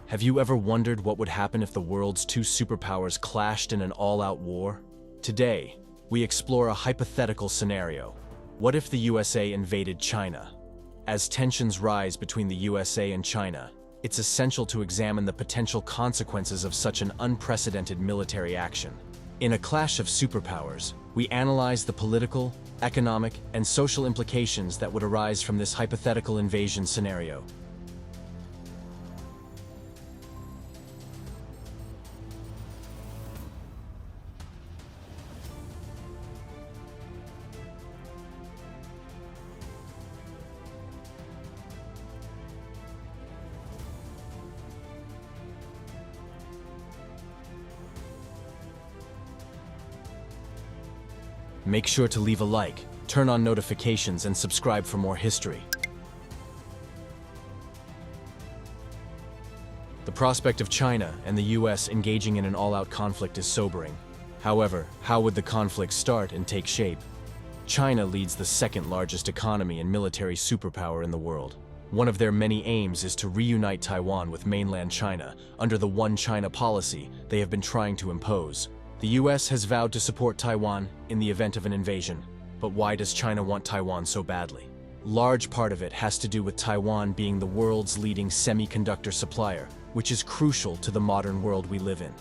Have you ever wondered what would happen if the world's two superpowers clashed in an all-out war? Today, we explore a hypothetical scenario. What if the USA invaded China? As tensions rise between the USA and China, it's essential to examine the potential consequences of such an unprecedented military action. In a Clash of Superpowers, we analyze the political, economic, and social implications that would arise from this hypothetical invasion scenario. Make sure to leave a like, turn on notifications, and subscribe for more history. The prospect of China and the US engaging in an all-out conflict is sobering. However, how would the conflict start and take shape? China leads the second-largest economy and military superpower in the world. One of their many aims is to reunite Taiwan with mainland China under the One China policy they have been trying to impose. The US has vowed to support Taiwan in the event of an invasion. But why does China want Taiwan so badly? Large part of it has to do with Taiwan being the world's leading semiconductor supplier, which is crucial to the modern world we live in.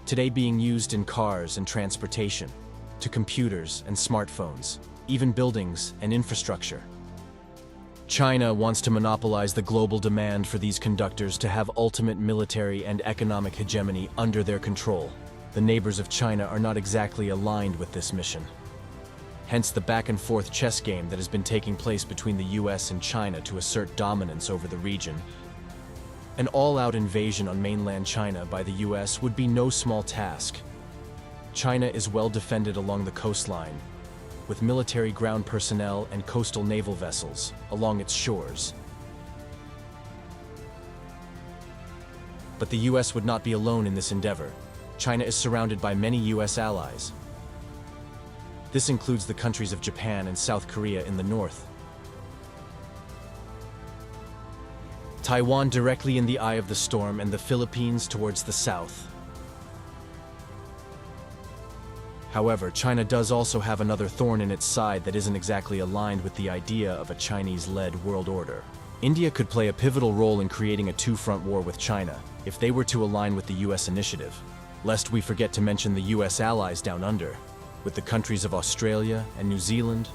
Today being used in cars and transportation, to computers and smartphones, even buildings and infrastructure. China wants to monopolize the global demand for these conductors to have ultimate military and economic hegemony under their control. The neighbors of China are not exactly aligned with this mission. Hence the back-and-forth chess game that has been taking place between the US and China to assert dominance over the region. An all-out invasion on mainland China by the US would be no small task. China is well defended along the coastline, with military ground personnel and coastal naval vessels along its shores. But the US would not be alone in this endeavor. China is surrounded by many US allies. This includes the countries of Japan and South Korea in the north. Taiwan directly in the eye of the storm, and the Philippines towards the south. However, China does also have another thorn in its side that isn't exactly aligned with the idea of a Chinese-led world order. India could play a pivotal role in creating a two-front war with China if they were to align with the US initiative. Lest we forget to mention the US allies down under, with the countries of Australia and New Zealand.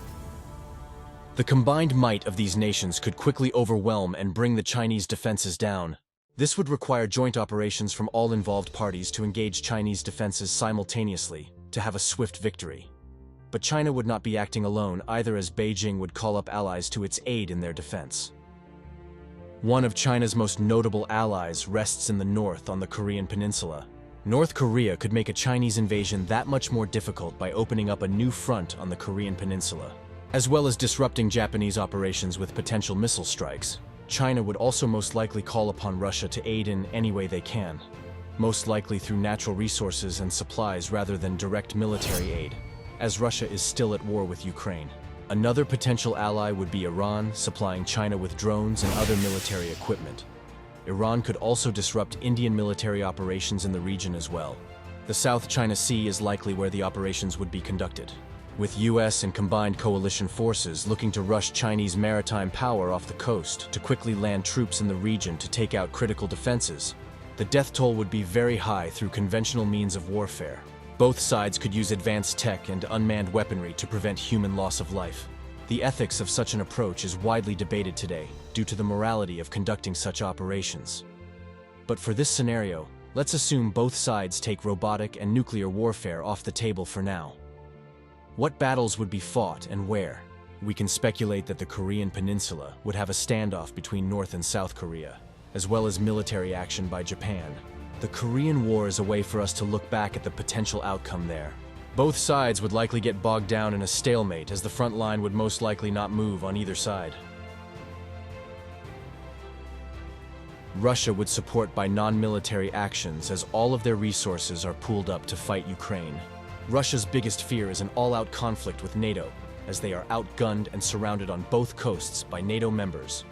The combined might of these nations could quickly overwhelm and bring the Chinese defenses down. This would require joint operations from all involved parties to engage Chinese defenses simultaneously to have a swift victory. But China would not be acting alone either, as Beijing would call up allies to its aid in their defense. One of China's most notable allies rests in the north on the Korean peninsula. North Korea could make a Chinese invasion that much more difficult by opening up a new front on the Korean peninsula. As well as disrupting Japanese operations with potential missile strikes, China would also most likely call upon Russia to aid in any way they can, most likely through natural resources and supplies rather than direct military aid, as Russia is still at war with Ukraine. Another potential ally would be Iran, supplying China with drones and other military equipment. Iran could also disrupt Indian military operations in the region as well. The South China Sea is likely where the operations would be conducted, with US and combined coalition forces looking to rush Chinese maritime power off the coast to quickly land troops in the region to take out critical defenses. The death toll would be very high through conventional means of warfare. Both sides could use advanced tech and unmanned weaponry to prevent human loss of life. The ethics of such an approach is widely debated today due to the morality of conducting such operations. But for this scenario, let's assume both sides take robotic and nuclear warfare off the table for now. What battles would be fought and where? We can speculate that the Korean peninsula would have a standoff between North and South Korea, as well as military action by Japan. The Korean War is a way for us to look back at the potential outcome there. Both sides would likely get bogged down in a stalemate, as the front line would most likely not move on either side. Russia would support by non-military actions, as all of their resources are pooled up to fight Ukraine. Russia's biggest fear is an all-out conflict with NATO, as they are outgunned and surrounded on both coasts by NATO members.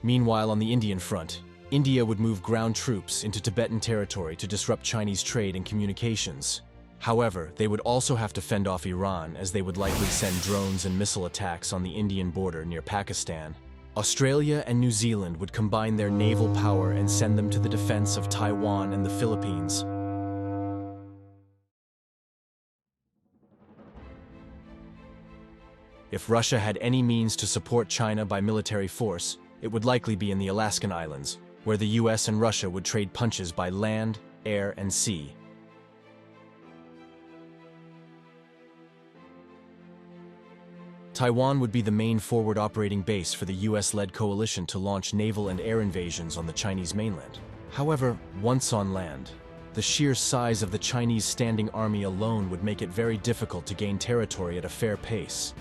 Meanwhile, on the Indian front, India would move ground troops into Tibetan territory to disrupt Chinese trade and communications. However, they would also have to fend off Iran, as they would likely send drones and missile attacks on the Indian border near Pakistan. Australia and New Zealand would combine their naval power and send them to the defense of Taiwan and the Philippines. If Russia had any means to support China by military force, it would likely be in the Alaskan Islands, where the US and Russia would trade punches by land, air, and sea. Taiwan would be the main forward operating base for the US-led coalition to launch naval and air invasions on the Chinese mainland. However, once on land, the sheer size of the Chinese standing army alone would make it very difficult to gain territory at a fair pace.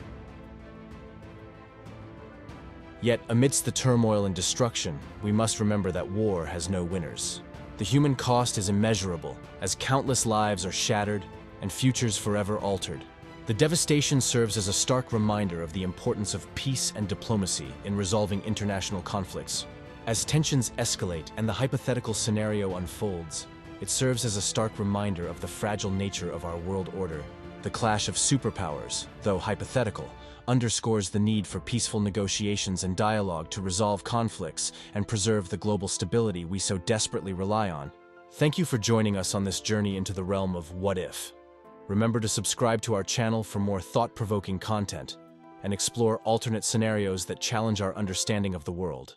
Yet, amidst the turmoil and destruction, we must remember that war has no winners. The human cost is immeasurable, as countless lives are shattered and futures forever altered. The devastation serves as a stark reminder of the importance of peace and diplomacy in resolving international conflicts. As tensions escalate and the hypothetical scenario unfolds, it serves as a stark reminder of the fragile nature of our world order. The Clash of Superpowers, though hypothetical, underscores the need for peaceful negotiations and dialogue to resolve conflicts and preserve the global stability we so desperately rely on. Thank you for joining us on this journey into the realm of what if. Remember to subscribe to our channel for more thought-provoking content and explore alternate scenarios that challenge our understanding of the world.